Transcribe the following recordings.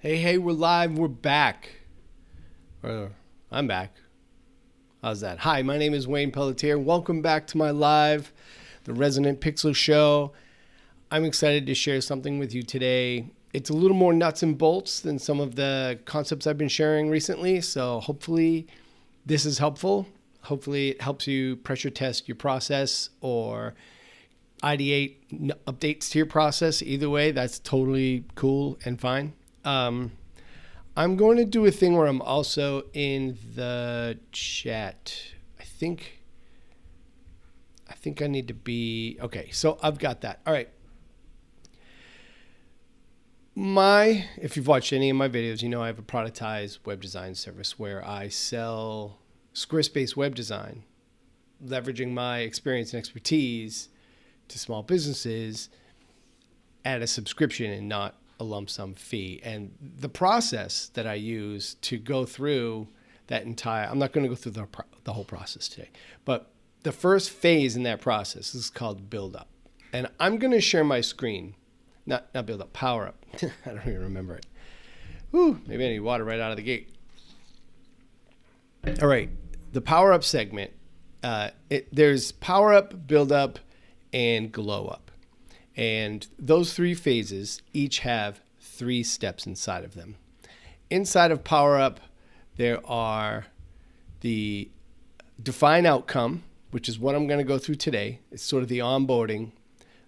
Hey, we're live. We're back. Or I'm back. How's that? Hi, my name is Wayne Pelletier. Welcome back to my live, the Resonant Pixel Show. I'm excited to share something with you today. It's a little more nuts and bolts than some of the concepts I've been sharing recently. So hopefully this is helpful. Hopefully it helps you pressure test your process or ideate updates to your process. Either way, that's totally cool and fine. I'm going to do a thing where I'm also in the chat. I think I need to be, okay, so I've got that. All right. If you've watched any of my videos, you know I have a productized web design service where I sell Squarespace web design, leveraging my experience and expertise to small businesses at a subscription and not a lump sum fee. And the process that I use to go through that I'm not going to go through the whole process today, but the first phase in that process is called build up. And I'm going to share my screen, not build up, power up. I don't even remember it. Whew, maybe I need water right out of the gate. All right. The power up segment, there's power up, build up, and glow up. And those three phases each have 3 steps inside of them. Inside of Power Up, there are the define outcome, which is what I'm going to go through today. It's sort of the onboarding,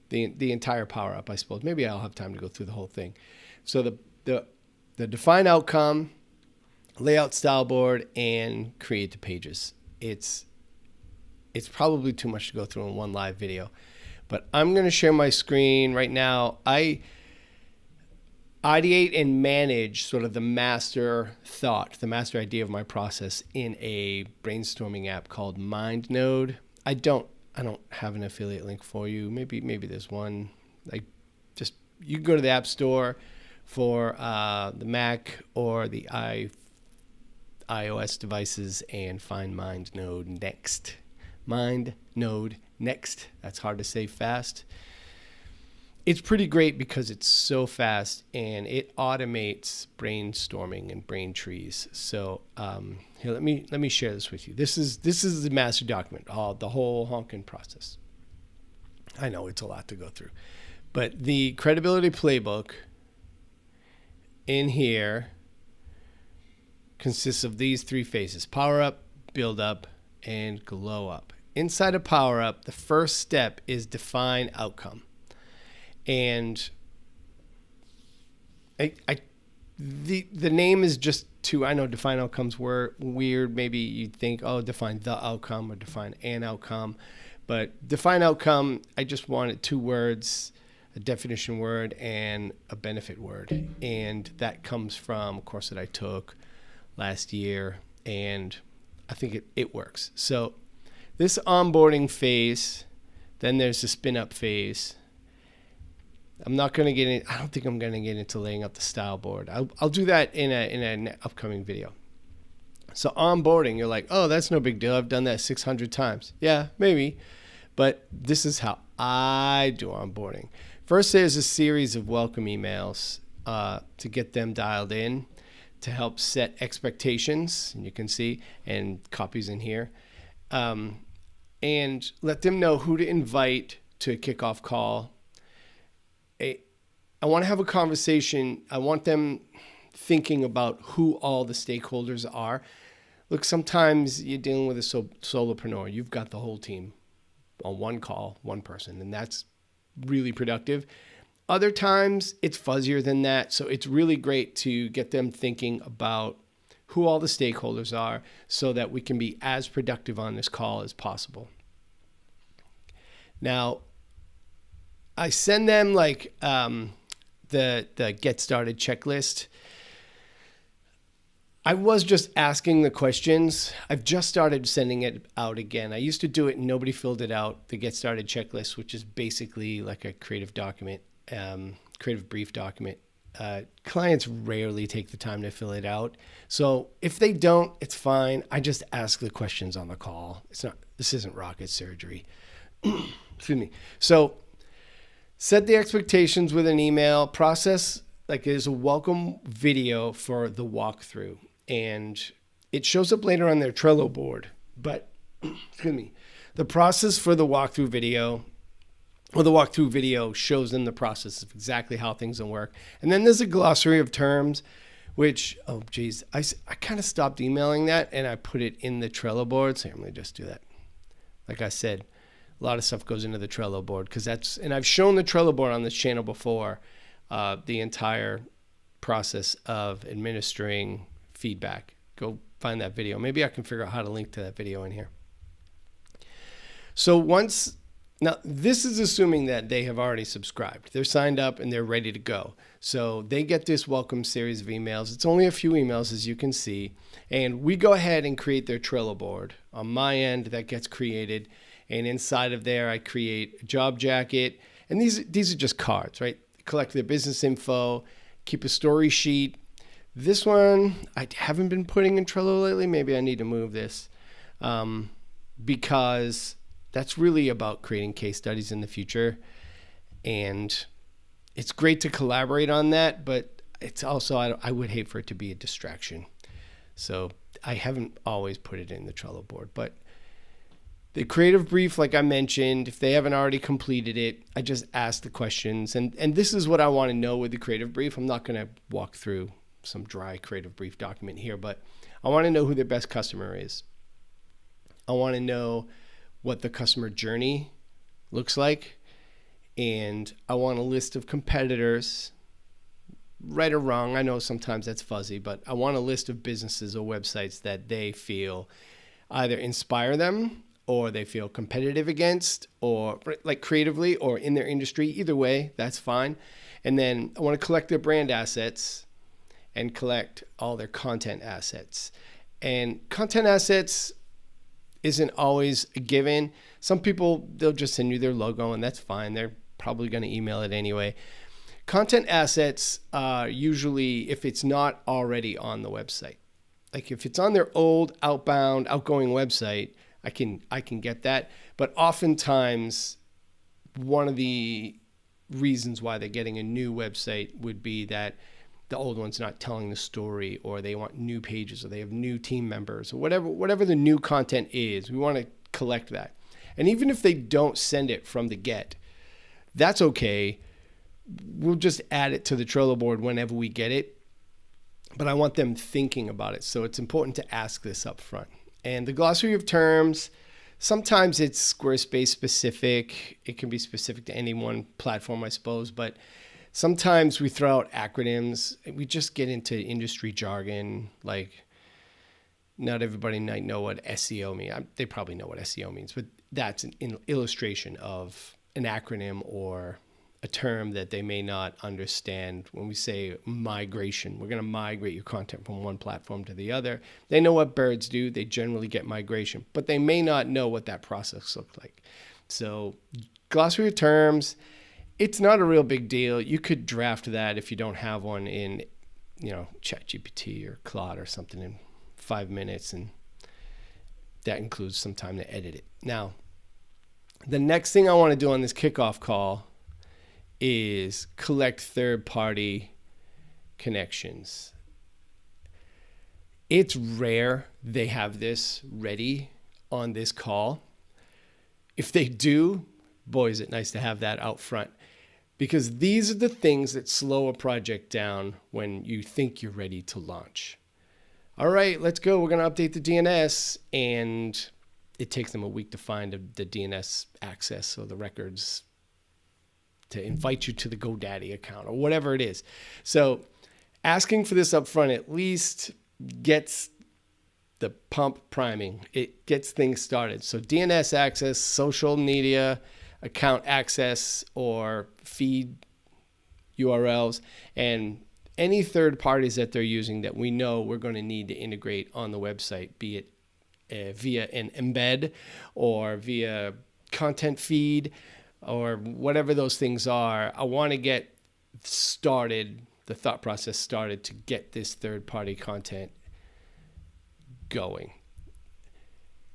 the entire Power Up, I suppose. Maybe I'll have time to go through the whole thing. So the define outcome, layout style board, and create the pages. It's probably too much to go through in one live video. But I'm going to share my screen right now. I ideate and manage sort of the master thought, the master idea of my process in a brainstorming app called MindNode. I don't have an affiliate link for you. Maybe there's one. You can go to the App Store for the Mac or the iOS devices and find MindNode next. MindNode next. That's hard to say fast. It's pretty great because it's so fast and it automates brainstorming and brain trees. So here, let me share this with you. This is the master document, the whole honking process. I know it's a lot to go through, but the credibility playbook in here consists of these 3 phases: power up, build up, and glow up. Inside of Power Up, the first step is define outcome. And the name is just I know define outcomes were weird. Maybe you'd think, define the outcome or define an outcome. But define outcome, I just wanted 2 words, a definition word and a benefit word. And that comes from a course that I took last year. And I think it works. So this onboarding phase, then there's the spin up phase. I'm not going to get in. I don't think I'm going to get into laying up the style board. I'll do that in an upcoming video. So onboarding, you're like, oh, that's no big deal. I've done that 600 times. Yeah, maybe. But this is how I do onboarding. First, there's a series of welcome emails to get them dialed in, to help set expectations, and you can see, and copies in here. And let them know who to invite to a kickoff call. I want to have a conversation. I want them thinking about who all the stakeholders are. Look, sometimes you're dealing with a solopreneur. You've got the whole team on one call, one person, and that's really productive. Other times it's fuzzier than that. So it's really great to get them thinking about who all the stakeholders are so that we can be as productive on this call as possible. Now, I send them the get started checklist. I was just asking the questions. I've just started sending it out again. I used to do it and nobody filled it out, the get started checklist, which is basically like a creative document, creative brief document. Clients rarely take the time to fill it out. So if they don't, it's fine. I just ask the questions on the call. This isn't rocket surgery. Excuse me. So set the expectations with an email, process like there's a welcome video for the walkthrough, and it shows up later on their Trello board. But excuse me, the process for the walkthrough video, or the walkthrough video shows them the process of exactly how things will work. And then there's a glossary of terms, which, oh geez, I kind of stopped emailing that and I put it in the Trello board. So I'm going to just do that. Like I said, a lot of stuff goes into the Trello board because that's, and I've shown the Trello board on this channel before, the entire process of administering feedback. Go find that video. Maybe I can figure out how to link to that video in here. So now this is assuming that they have already subscribed. They're signed up and they're ready to go. So they get this welcome series of emails. It's only a few emails, as you can see. And we go ahead and create their Trello board. On my end, that gets created. And inside of there, I create a job jacket. And these are just cards, right? Collect their business info, keep a story sheet. This one, I haven't been putting in Trello lately. Maybe I need to move this because that's really about creating case studies in the future. And it's great to collaborate on that, but it's also, I would hate for it to be a distraction. So I haven't always put it in the Trello board, but the creative brief, like I mentioned, if they haven't already completed it, I just ask the questions. And this is what I want to know with the creative brief. I'm not going to walk through some dry creative brief document here, but I want to know who their best customer is. I want to know what the customer journey looks like. And I want a list of competitors, right or wrong. I know sometimes that's fuzzy, but I want a list of businesses or websites that they feel either inspire them or they feel competitive against, or like creatively or in their industry. Either way, that's fine. And then I want to collect their brand assets and collect all their content assets. And content assets isn't always a given. Some people, they'll just send you their logo and that's fine. They're probably going to email it anyway. Content assets are usually, if it's not already on the website, like if it's on their old outgoing website, I can get that. But oftentimes, one of the reasons why they're getting a new website would be that the old one's not telling the story, or they want new pages, or they have new team members, or whatever the new content is. We want to collect that. And even if they don't send it from the get, that's okay. We'll just add it to the Trello board whenever we get it. But I want them thinking about it. So it's important to ask this up front. And the glossary of terms, sometimes it's Squarespace specific. It can be specific to any one platform, I suppose. But sometimes we throw out acronyms. We just get into industry jargon. Like, not everybody might know what SEO means. They probably know what SEO means. But that's an illustration of an acronym or a term that they may not understand. When we say migration, we're going to migrate your content from one platform to the other. They know what birds do. They generally get migration, but they may not know what that process looks like. So glossary of terms, it's not a real big deal. You could draft that if you don't have one in, ChatGPT or Claude or something in 5 minutes, and that includes some time to edit it. Now, the next thing I want to do on this kickoff call is collect third-party connections. It's rare they have this ready on this call. If they do, boy, is it nice to have that out front, because these are the things that slow a project down when you think you're ready to launch. All right, let's go. We're going to update the DNS, and it takes them a week to find the DNS access, or the records to invite you to the GoDaddy account or whatever it is. So asking for this up front at least gets the pump priming. It gets things started. So DNS access, social media, account access, or feed URLs, and any third parties that they're using that we know we're going to need to integrate on the website, be it via an embed or via content feed, or whatever those things are. I want to get started, the thought process started to get this third-party content going.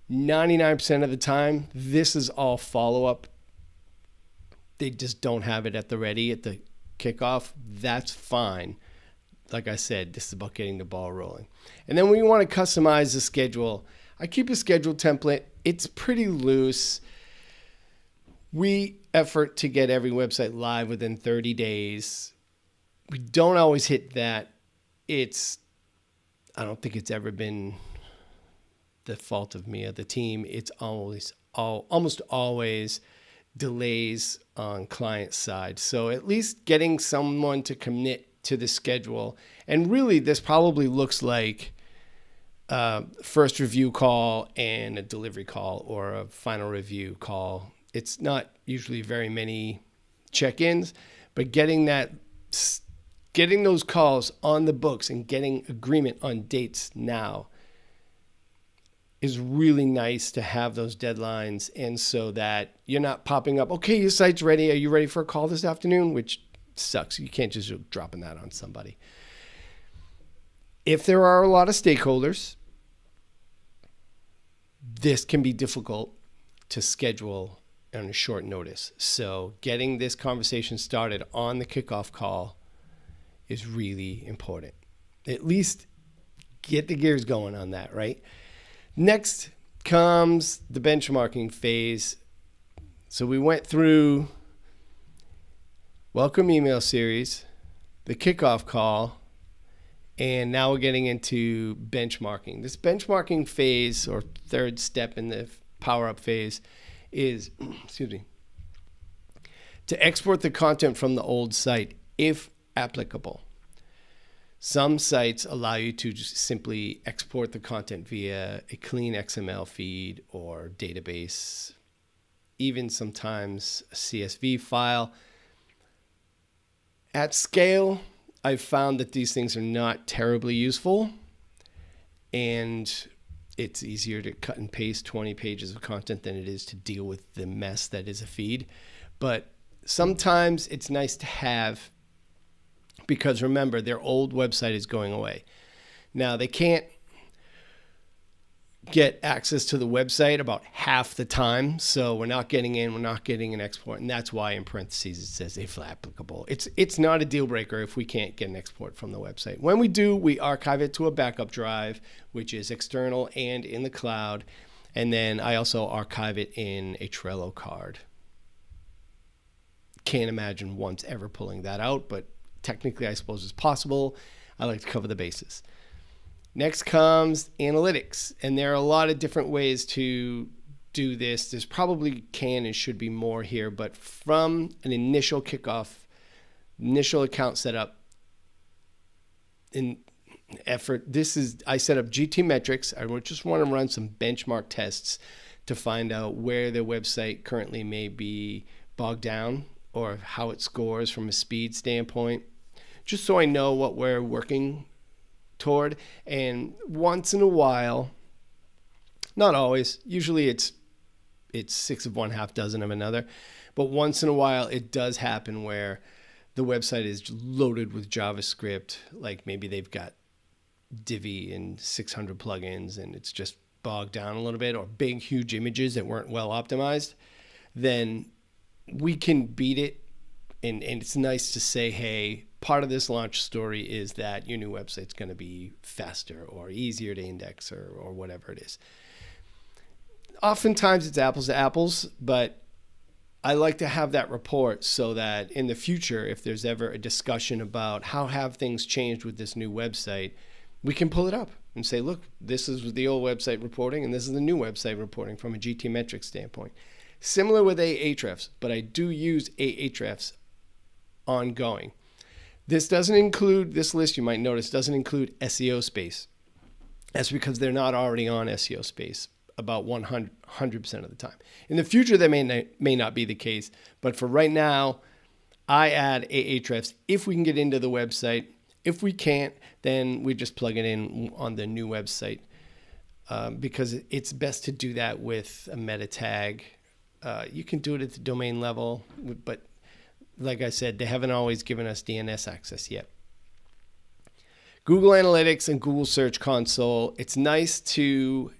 99% of the time, this is all follow-up. They just don't have it at the ready, at the kickoff, that's fine. Like I said, this is about getting the ball rolling. And then we want to customize the schedule. I keep a schedule template. It's pretty loose. We effort to get every website live within 30 days. We don't always hit that. I don't think it's ever been the fault of me or the team. It's almost always delays on client side. So at least getting someone to commit to the schedule. And really, this probably looks like a first review call and a delivery call or a final review call. It's not usually very many check-ins, but getting those calls on the books and getting agreement on dates now is really nice to have those deadlines. And so that you're not popping up, okay, your site's ready. Are you ready for a call this afternoon? Which sucks. You can't just dropping that on somebody. If there are a lot of stakeholders, this can be difficult to schedule on a short notice. So getting this conversation started on the kickoff call is really important. At least get the gears going on that, right? Next comes the benchmarking phase. So we went through welcome email series, the kickoff call, and now we're getting into benchmarking. This benchmarking phase, or third step in the power-up phase, is to export the content from the old site if applicable. Some sites allow you to just simply export the content via a clean XML feed or database, even sometimes a CSV file. At scale, I've found that these things are not terribly useful, and it's easier to cut and paste 20 pages of content than it is to deal with the mess that is a feed. But sometimes it's nice to have, because remember, their old website is going away. Now, they can't get access to the website about half the time, so we're not getting an export, and that's why in parentheses it says if applicable. It's not a deal breaker if we can't get an export from the website. When we do, we archive it to a backup drive, which is external and in the cloud, and then I also archive it in a Trello card. Can't imagine once ever pulling that out, but technically I suppose it's possible. I like to cover the bases. Next comes analytics, and there are a lot of different ways to do this. There's probably can and should be more here, but from an initial kickoff, initial account setup, in effort, I set up GT metrics. I just want to run some benchmark tests to find out where the website currently may be bogged down or how it scores from a speed standpoint, just so I know what we're working toward. And once in a while, not always, usually it's 6 of one, half dozen of another, but once in a while it does happen where the website is loaded with JavaScript, like maybe they've got Divi and 600 plugins and it's just bogged down a little bit, or big huge images that weren't well optimized. Then we can beat it, and it's nice to say, hey, part of this launch story is that your new website's going to be faster or easier to index or whatever it is. Oftentimes it's apples to apples, but I like to have that report so that in the future, if there's ever a discussion about how have things changed with this new website, we can pull it up and say, look, this is the old website reporting and this is the new website reporting from a GT metrics standpoint. Similar with Ahrefs, but I do use Ahrefs ongoing. This list, you might notice, doesn't include SEO space. That's because they're not already on SEO space about 100% of the time. In the future, that may not be the case, but for right now, I add Ahrefs if we can get into the website. If we can't, then we just plug it in on the new website because it's best to do that with a meta tag. You can do it at the domain level, but like I said, they haven't always given us DNS access yet. Google Analytics and Google Search Console, it's nice to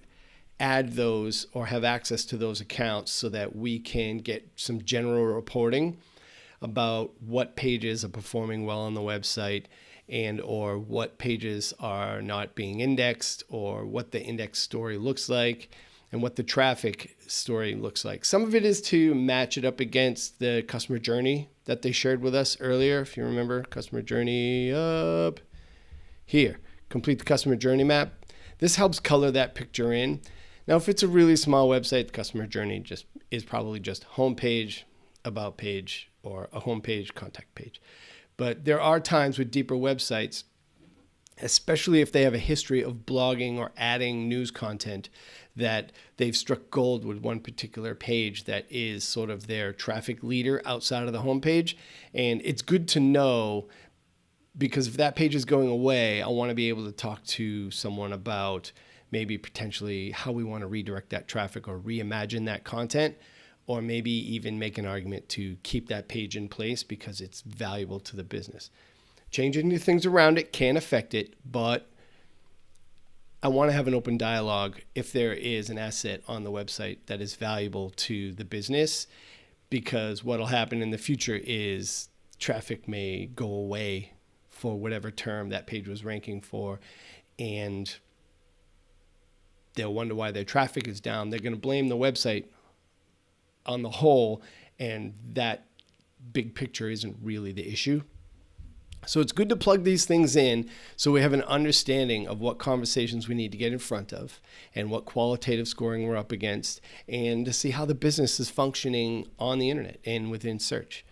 add those or have access to those accounts so that we can get some general reporting. about what pages are performing well on the website and or what pages are not being indexed or what the index story looks like and what the traffic story looks like. Some of it is to match it up against the customer journey that they shared with us earlier. If you remember, customer journey up here, complete the customer journey map. This helps color that picture in. Now, if it's a really small website, the customer journey just is probably just homepage, about page, or a homepage, contact page. But there are times with deeper websites, especially if they have a history of blogging or adding news content, that they've struck gold with one particular page that is sort of their traffic leader outside of the homepage. And it's good to know, because if that page is going away, I want to be able to talk to someone about maybe potentially how we want to redirect that traffic or reimagine that content, or maybe even make an argument to keep that page in place because it's valuable to the business. Changing the things around it can affect it, but I want to have an open dialogue if there is an asset on the website that is valuable to the business, because what will happen in the future is traffic may go away for whatever term that page was ranking for, and they'll wonder why their traffic is down. They're going to blame the website on the whole, and that big picture isn't really the issue. So it's good to plug these things in so we have an understanding of what conversations we need to get in front of and what qualitative scoring we're up against, and to see how the business is functioning on the internet and within search.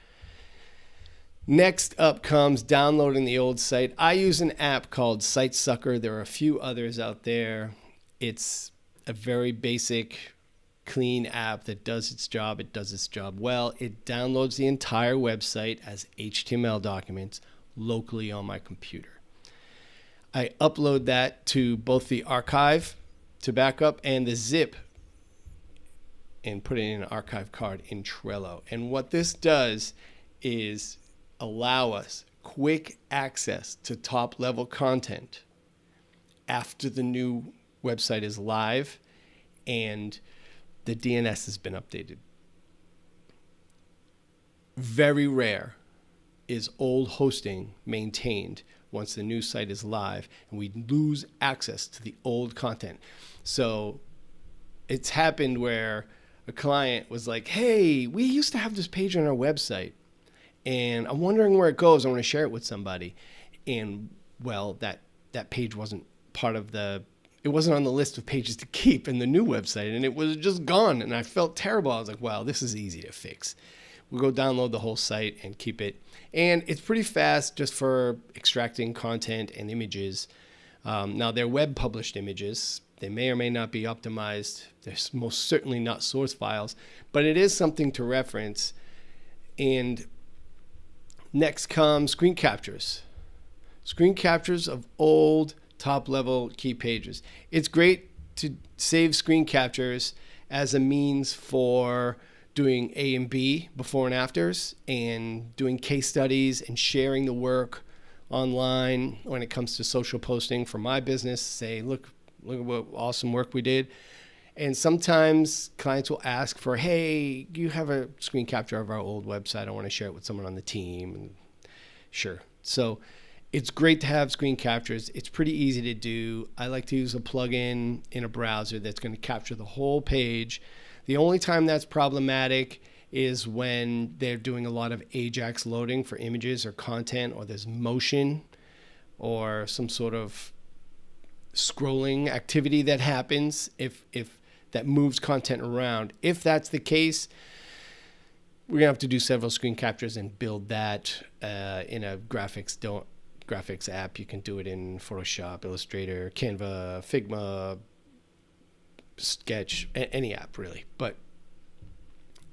Next up comes downloading the old site. I use an app called SiteSucker. There are a few others out there. It's a very basic, clean app that does its job. It does its job well. It downloads the entire website as HTML documents locally on my computer. I upload that to both the archive to backup and the zip and put it in an archive card in Trello. And what this does is allow us quick access to top level content after the new website is live and the DNS has been updated. Very rare is old hosting maintained once the new site is live and we lose access to the old content. So it's happened where a client was like, hey, we used to have this page on our website and I'm wondering where it goes. I want to share it with somebody. And well, that page wasn't it wasn't on the list of pages to keep in the new website, and it was just gone. And I felt terrible. I was like, wow, this is easy to fix. We'll go download the whole site and keep it. And it's pretty fast just for extracting content and images. Now, they're web published images. They may or may not be optimized. They're most certainly not source files, but it is something to reference. And next comes screen captures. Screen captures of old top-level key pages. It's great to save screen captures as a means for doing A and B, before and afters, and doing case studies and sharing the work online when it comes to social posting for my business. Say, look at what awesome work we did. And sometimes clients will ask for, hey, you have a screen capture of our old website. I want to share it with someone on the team. And sure. So it's great to have screen captures. It's pretty easy to do. I like to use a plugin in a browser that's going to capture the whole page. The only time that's problematic is when they're doing a lot of AJAX loading for images or content, or there's motion or some sort of scrolling activity that happens if that moves content around. If that's the case, we're going to have to do several screen captures and build that in a graphics app. You can do it in Photoshop, Illustrator, Canva, Figma, Sketch, any app really. But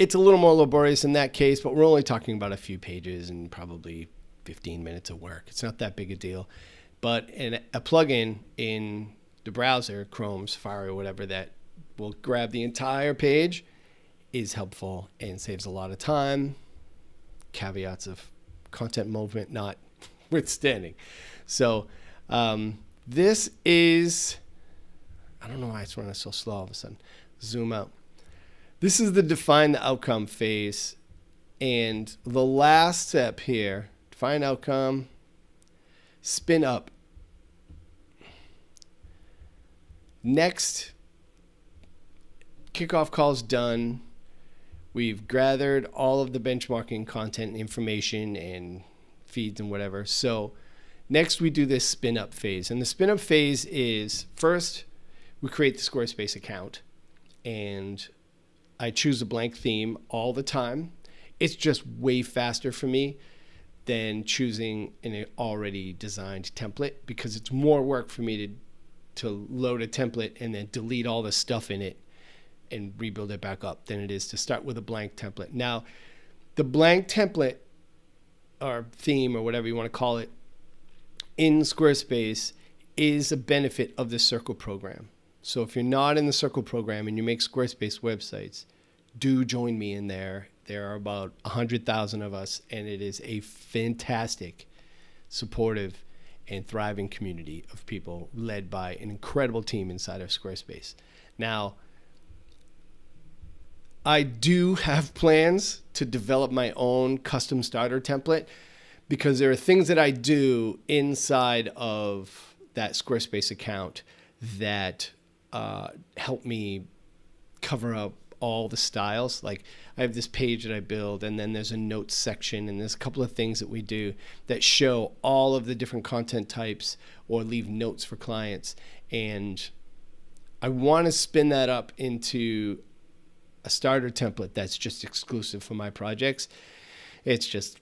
it's a little more laborious in that case, but we're only talking about a few pages and probably 15 minutes of work. It's not that big a deal. But a plugin in the browser, Chrome, Safari, or whatever, that will grab the entire page is helpful and saves a lot of time. Caveats of content movement notwithstanding. So this is, I don't know why it's running so slow all of a sudden. Zoom out. This is the define the outcome phase. And the last step here, define outcome, spin up. Next, kickoff call's done. We've gathered all of the benchmarking content, information, and feeds and whatever. So next we do this spin up phase. And the spin up phase is, first, we create the Squarespace account. And I choose a blank theme all the time. It's just way faster for me than choosing an already designed template, because it's more work for me to load a template and then delete all the stuff in it and rebuild it back up than it is to start with a blank template. Now, the blank template or theme or whatever you want to call it in Squarespace is a benefit of the Circle program. So if you're not in the Circle program and you make Squarespace websites, do join me in there. There are about 100,000 of us, and it is a fantastic, supportive, and thriving community of people led by an incredible team inside of Squarespace. Now, I do have plans to develop my own custom starter template, because there are things that I do inside of that Squarespace account that help me cover up all the styles. Like, I have this page that I build, and then there's a notes section, and there's a couple of things that we do that show all of the different content types or leave notes for clients. And I want to spin that up into a starter template that's just exclusive for my projects. It's just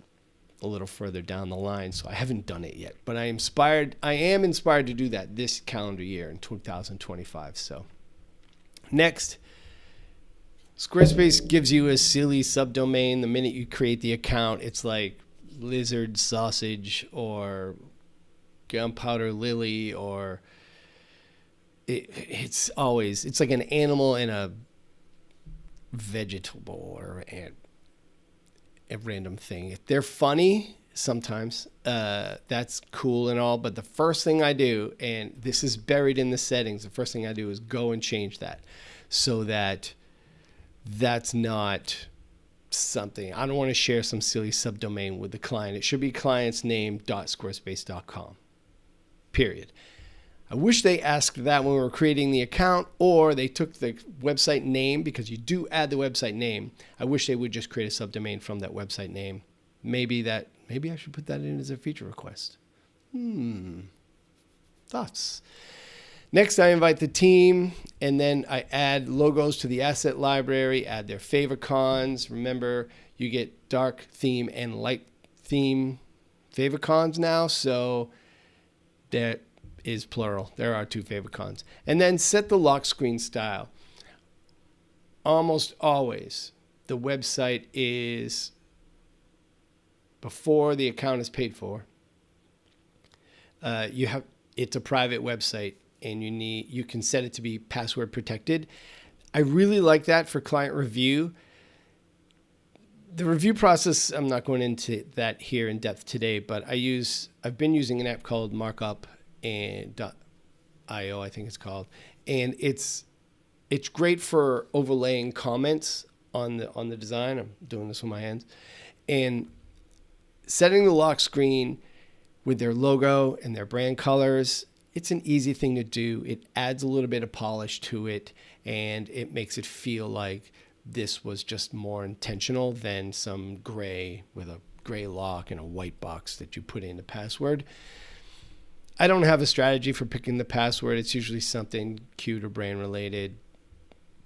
a little further down the line, so I haven't done it yet, but I am inspired to do that this calendar year in 2025. So next, Squarespace gives you a silly subdomain the minute you create the account. It's like lizard sausage or gunpowder lily, or it's like an animal and a vegetable or a random thing. If they're funny sometimes, that's cool and all, but the first thing I do, and this is buried in the settings, the first thing I do is go and change that so that that's not something. I don't want to share some silly subdomain with the client. It should be clientsname.squarespace.com, period. I wish they asked that when we were creating the account, or they took the website name, because you do add the website name. I wish they would just create a subdomain from that website name. Maybe I should put that in as a feature request. Thoughts? Next, I invite the team, and then I add logos to the asset library, add their favicons. Remember, you get dark theme and light theme favicons now, so that is plural. There are 2 favicons. And then set the lock screen style. Almost always, the website is, before the account is paid for, it's a private website, and you can set it to be password protected. I really like that for client review. The review process, I'm not going into that here in depth today, but I've been using an app called Markup and .io, I think it's called, and it's great for overlaying comments on the design. I'm doing this with my hands, and setting the lock screen with their logo and their brand colors. It's an easy thing to do. It adds a little bit of polish to it, and it makes it feel like this was just more intentional than some gray with a gray lock and a white box that you put in the password. I don't have a strategy for picking the password. It's usually something cute or brand related.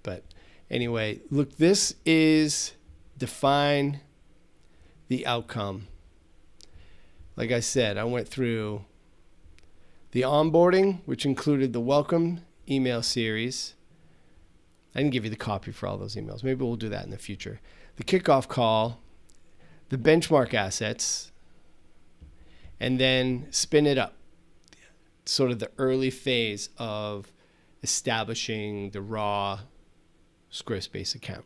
But anyway, look, this is define the outcome. Like I said, I went through the onboarding, which included the welcome email series. I didn't give you the copy for all those emails. Maybe we'll do that in the future. The kickoff call, the benchmark assets, and then spin it up. Sort of the early phase of establishing the raw Squarespace account.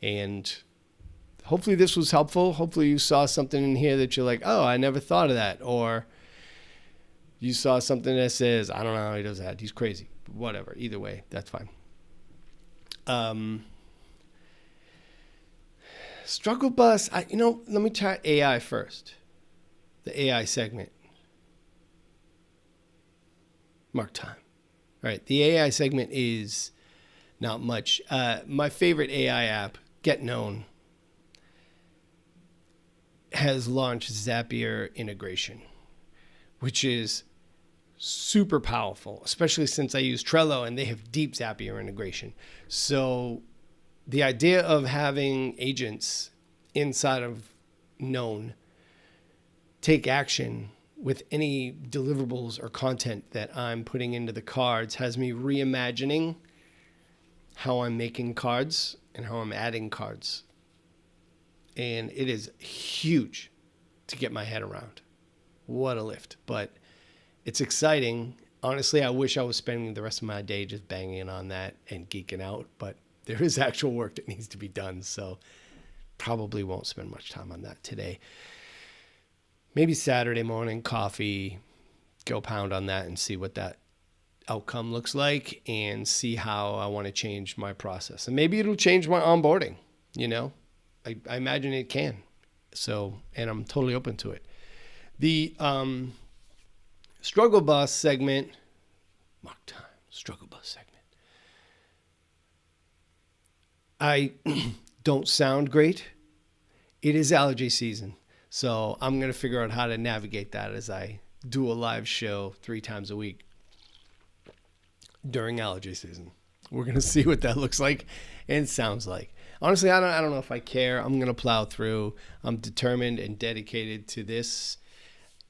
And hopefully this was helpful. Hopefully you saw something in here that you're like, oh, I never thought of that. Or you saw something that says, I don't know how he does that. He's crazy. Whatever. Either way, that's fine. Struggle bus. Let me try AI first. The AI segment. Mark time. All right. The AI segment is not much. My favorite AI app, Get Known, has launched Zapier integration, which is super powerful, especially since I use Trello and they have deep Zapier integration. So the idea of having agents inside of Known take action with any deliverables or content that I'm putting into the cards has me reimagining how I'm making cards and how I'm adding cards. And it is huge to get my head around. What a lift. But it's exciting. Honestly, I wish I was spending the rest of my day just banging on that and geeking out, but there is actual work that needs to be done. So probably won't spend much time on that today. Maybe Saturday morning, coffee, go pound on that and see what that outcome looks like and see how I want to change my process. And maybe it'll change my onboarding, I imagine it can. So, and I'm totally open to it. The struggle bus segment, mark time, struggle bus segment. I don't sound great. It is allergy season. So I'm going to figure out how to navigate that as I do a live show 3 times a week during allergy season. We're going to see what that looks like and sounds like. Honestly, I don't know if I care. I'm going to plow through. I'm determined and dedicated to this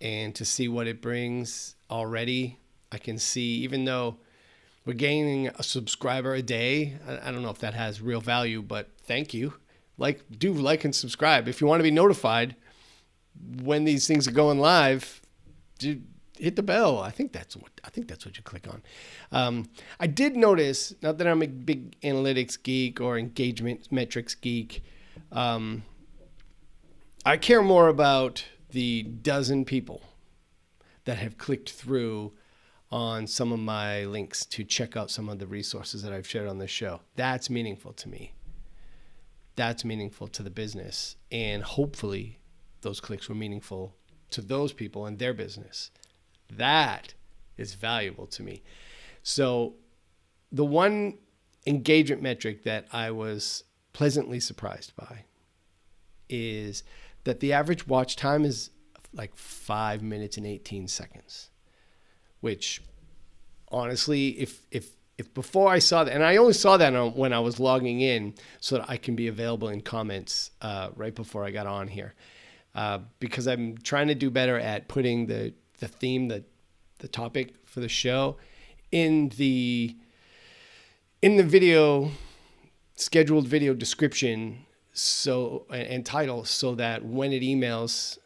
and to see what it brings already. I can see, even though we're gaining a subscriber a day, I don't know if that has real value, but thank you. Do like and subscribe. If you want to be notified when these things are going live, hit the bell. I think that's what you click on. I did notice, not that I'm a big analytics geek or engagement metrics geek, I care more about the dozen people that have clicked through on some of my links to check out some of the resources that I've shared on this show. That's meaningful to me. That's meaningful to the business. And hopefully those clicks were meaningful to those people and their business. That is valuable to me. So the one engagement metric that I was pleasantly surprised by is that the average watch time is like 5 minutes and 18 seconds, which honestly, if before I saw that, and I only saw that when I was logging in so that I can be available in comments right before I got on here, because I'm trying to do better at putting the theme, the topic for the show in the video, scheduled video description and title, so that when it emails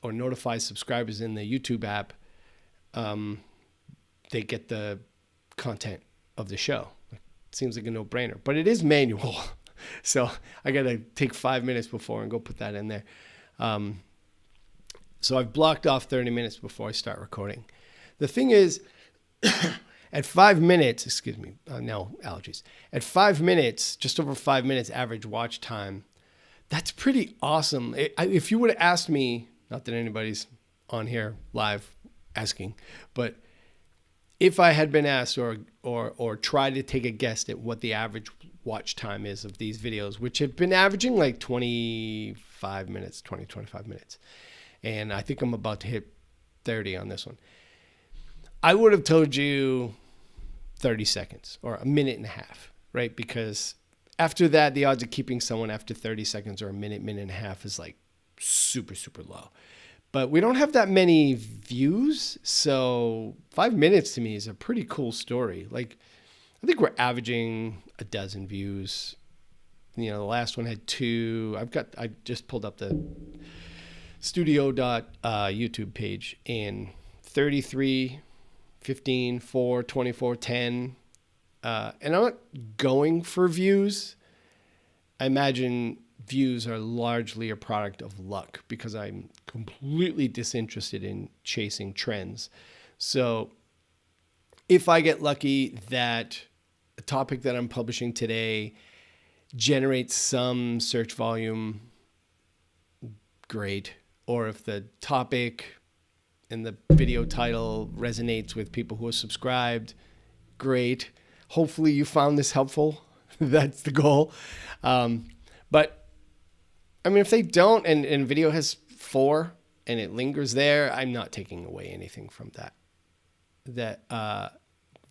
or notifies subscribers in the YouTube app, they get the content of the show. It seems like a no-brainer, but it is manual. So I got to take 5 minutes before and go put that in there. So I've blocked off 30 minutes before I start recording. The thing is, at 5 minutes, no allergies. At 5 minutes, just over 5 minutes average watch time, that's pretty awesome. If you would have asked me, not that anybody's on here live asking, but if I had been asked or tried to take a guess at what the average watch time is of these videos, which have been averaging like 25 minutes, 25 minutes. And I think I'm about to hit 30 on this one. I would have told you 30 seconds or a minute and a half, right? Because after that, the odds of keeping someone after 30 seconds or a minute and a half is like super, super low. But we don't have that many views, so 5 minutes to me is a pretty cool story. Like, I think we're averaging a dozen views. The last one had 2. I just pulled up the studio.YouTube page, and 33, 15, 4, 24, 10. And I'm not going for views. I imagine views are largely a product of luck because I'm completely disinterested in chasing trends. So if I get lucky that a topic that I'm publishing today generates some search volume great. Or if the topic and the video title resonates with people who are subscribed, great. Hopefully you found this helpful. That's the goal. But I mean, if they don't, and video has 4 and it lingers there, I'm not taking away anything from that. That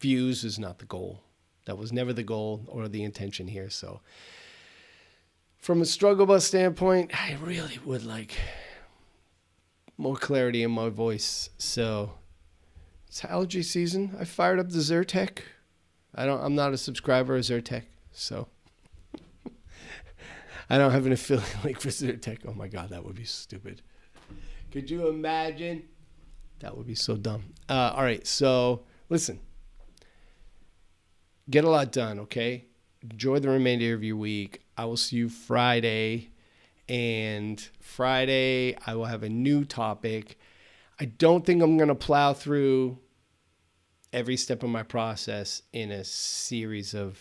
views is not the goal. That was never the goal or the intention here. So from a struggle bus standpoint, I really would like more clarity in my voice. So it's allergy season. I fired up the Zyrtec. I'm not a subscriber of Zyrtec, so I don't have an affiliate link for Zyrtec. Oh my God, that would be stupid. Could you imagine? That would be so dumb. All right, so listen. Get a lot done, okay? Enjoy the remainder of your week. I will see you Friday. And Friday, I will have a new topic. I don't think I'm going to plow through every step of my process in a series of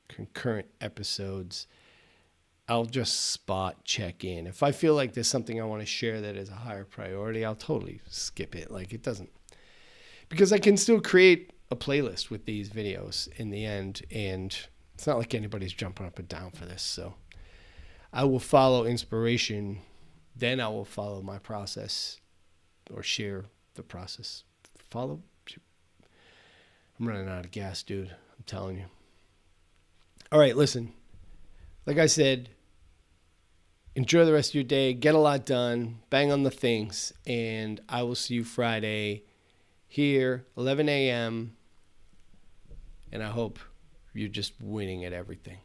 concurrent episodes. I'll just spot check in. If I feel like there's something I want to share that is a higher priority, I'll totally skip it. Like it doesn't, because I can still create a playlist with these videos in the end. And it's not like anybody's jumping up and down for this. So I will follow inspiration. Then I will follow my process or share the process. Follow. I'm running out of gas, dude. I'm telling you. All right, listen. Like I said, enjoy the rest of your day. Get a lot done. Bang on the things. And I will see you Friday here, 11 a.m. And I hope you're just winning at everything.